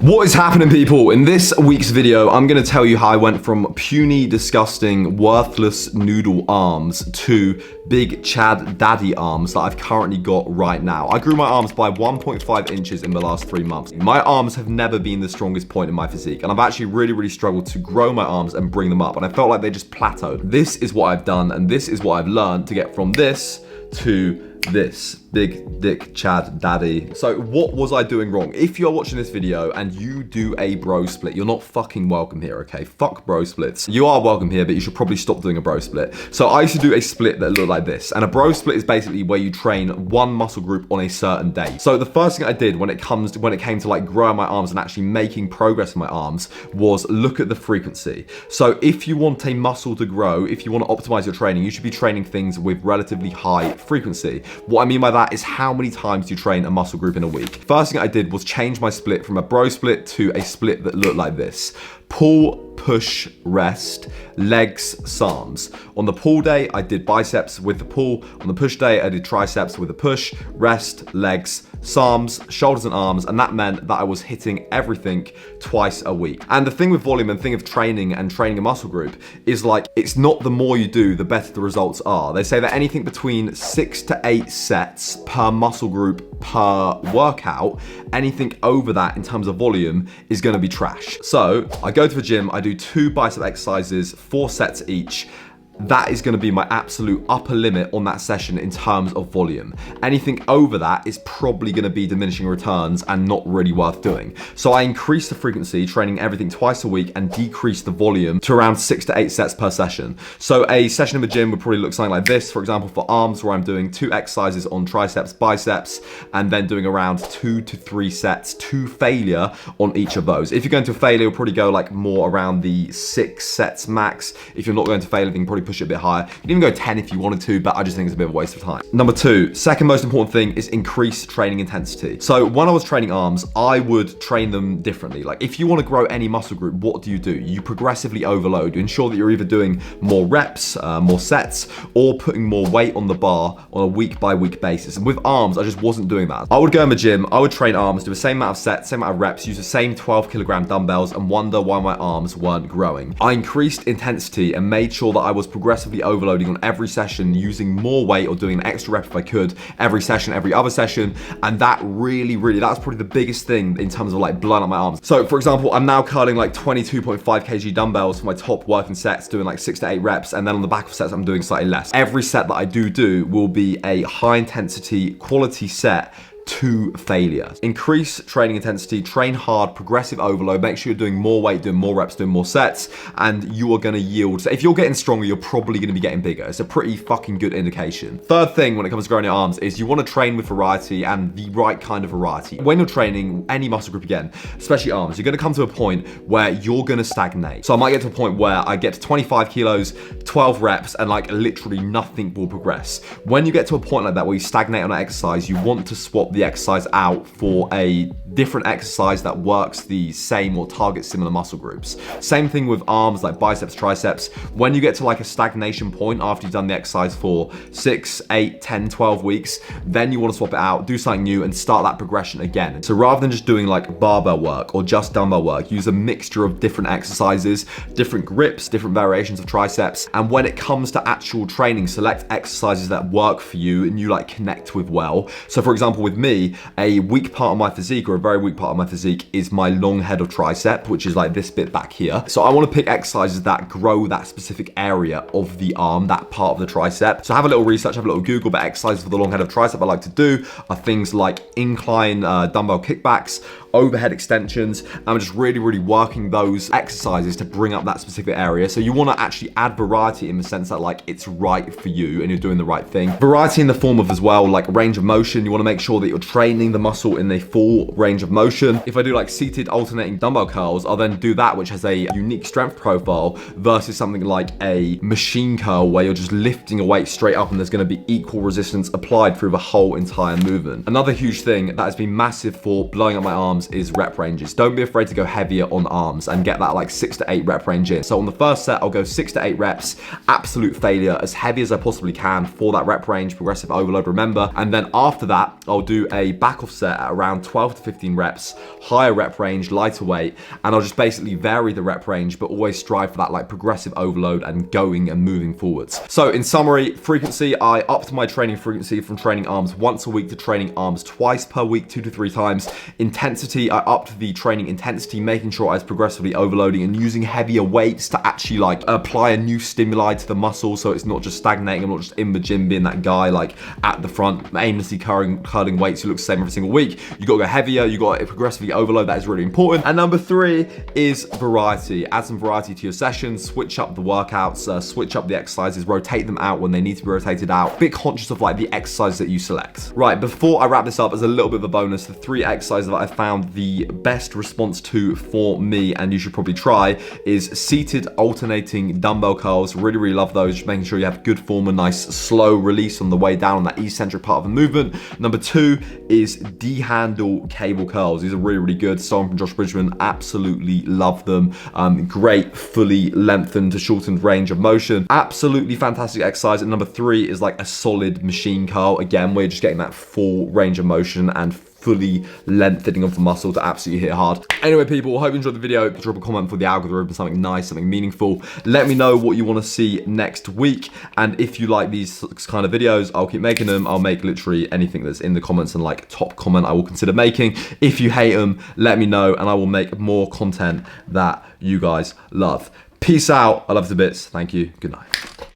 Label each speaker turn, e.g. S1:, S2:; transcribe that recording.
S1: What is happening, people? In this week's video, I'm going to tell you how I went from puny, disgusting, worthless noodle arms to big Chad daddy arms that I've currently got right now. I grew my arms by 1.5 inches in the last 3 months. My arms have never been the strongest point in my physique, and I've actually really struggled to grow my arms and bring them up, and I felt like they just plateaued. This is what I've done, and this is what I've learned to get from this to this big dick Chad daddy. So what was I doing wrong? If you're watching this video and you do a bro split, you're not fucking welcome here, okay? Fuck bro splits. You are welcome here, but you should probably stop doing a bro split. So I used to do a split that looked like this, and a bro split is basically where you train one muscle group on a certain day. So the first thing I did when it came to like growing my arms and actually making progress in my arms was look at the frequency. So if you want a muscle to grow, if you want to optimize your training, you should be training things with relatively high frequency. What I mean by that is how many times you train a muscle group in a week. First thing I did was change my split from a bro split to a split that looked like this. Pull, push, rest, legs, SARMs. On the pull day, I did biceps with the pull. On the push day, I did triceps with the push, rest, legs, SARMs, shoulders and arms, and that meant that I was hitting everything twice a week. And the thing with volume and the thing of training and training a muscle group is like, it's not the more you do, the better the results are. They say that anything between 6 to 8 sets per muscle group per workout, anything over that in terms of volume is gonna be trash. So I go to the gym, I do 2 bicep exercises, 4 sets each. That is going to be my absolute upper limit on that session in terms of volume. Anything over that is probably going to be diminishing returns and not really worth doing. So I increased the frequency, training everything twice a week, and decreased the volume to around 6 to 8 sets per session. So a session in the gym would probably look something like this, for example, for arms, where I'm doing 2 exercises on triceps, biceps, and then doing around 2 to 3 sets to failure on each of those. If you're going to failure, you'll probably go like more around the 6 sets max. If you're not going to failure, you can probably push it a bit higher. You can even go 10 if you wanted to, but I just think it's a bit of a waste of time. Number 2, second most important thing is increase training intensity. So when I was training arms, I would train them differently. Like if you want to grow any muscle group, what do? You progressively overload. You ensure that you're either doing more reps, more sets, or putting more weight on the bar on a week by week basis. And with arms, I just wasn't doing that. I would go in the gym, I would train arms, do the same amount of sets, same amount of reps, use the same 12 kilogram dumbbells, and wonder why my arms weren't growing. I increased intensity and made sure that I was progressively overloading on every session, using more weight or doing an extra rep if I could every session, every other session. And that really, that's probably the biggest thing in terms of like blowing up my arms. So for example, I'm now curling like 22.5 kg dumbbells for my top working sets, doing like 6 to 8 reps. And then on the back of sets, I'm doing slightly less. Every set that I do will be a high intensity quality set to failure. Increase training intensity, train hard, progressive overload, make sure you're doing more weight, doing more reps, doing more sets, and you are gonna yield. So if you're getting stronger, you're probably gonna be getting bigger. It's a pretty fucking good indication. Third thing when it comes to growing your arms is you wanna train with variety and the right kind of variety. When you're training any muscle group again, especially arms, you're gonna come to a point where you're gonna stagnate. So I might get to a point where I get to 25 kilos, 12 reps, and like literally nothing will progress. When you get to a point like that where you stagnate on an exercise, you want to swap the exercise out for a different exercise that works the same or targets similar muscle groups. Same thing with arms, like biceps, triceps. When you get to like a stagnation point after you've done the exercise for 6, 8, 10, 12 weeks, then you want to swap it out, do something new, and start that progression again. So rather than just doing like barbell work or just dumbbell work, use a mixture of different exercises, different grips, different variations of triceps. And when it comes to actual training, select exercises that work for you and you like connect with well. So for example, with me, a weak part of my physique, or a very weak part of my physique, is my long head of tricep, which is like this bit back here. So I want to pick exercises that grow that specific area of the arm, that part of the tricep. So have a little research, have a little Google, but exercises for the long head of tricep I like to do are things like incline dumbbell kickbacks, overhead extensions. I'm just really working those exercises to bring up that specific area. So you want to actually add variety in the sense that like it's right for you and you're doing the right thing. Variety in the form of as well like range of motion. You want to make sure that you're training the muscle in a full range of motion. If I do like seated alternating dumbbell curls, I'll then do that which has a unique strength profile versus something like a machine curl where you're just lifting a weight straight up and there's going to be equal resistance applied through the whole entire movement. Another huge thing that has been massive for blowing up my arms arms is rep ranges. Don't be afraid to go heavier on arms and get that like 6 to 8 rep range in. So on the first set, I'll go 6 to 8 reps, absolute failure, as heavy as I possibly can for that rep range, progressive overload, remember. And then after that, I'll do a back off set at around 12 to 15 reps, higher rep range, lighter weight, and I'll just basically vary the rep range, but always strive for that like progressive overload and going and moving forwards. So in summary, frequency, I upped my training frequency from training arms once a week to training arms twice per week, 2 to 3 times. Intensity, I upped the training intensity, making sure I was progressively overloading and using heavier weights to actually like apply a new stimuli to the muscle, so it's not just stagnating. I'm not just in the gym being that guy like at the front aimlessly curling weights who looks the same every single week. You got to go heavier, you got to progressively overload. That is really important. And number 3 is variety. Add some variety to your sessions, switch up the workouts, switch up the exercises, rotate them out when they need to be rotated out. Be conscious of like the exercises that you select. Right, before I wrap this up, as a little bit of a bonus, the 3 exercises that I found the best response to for me, and you should probably try, is seated alternating dumbbell curls. Really love those, just making sure you have good form, a nice slow release on the way down on that eccentric part of the movement. Number 2 is D-handle cable curls. These are really good. Stolen from Josh Bridgman, absolutely love them. Great, fully lengthened to shortened range of motion. Absolutely fantastic exercise. And number 3 is like a solid machine curl. Again, we're just getting that full range of motion and fully lengthening of the muscle to absolutely hit hard. Anyway, people, hope you enjoyed the video. Drop a comment for the algorithm, something nice, something meaningful. Let me know what you want to see next week. And if you like these kind of videos, I'll keep making them. I'll make literally anything that's in the comments, and like top comment I will consider making. If you hate them, let me know and I will make more content that you guys love. Peace out. I love you to bits. Thank you. Good night.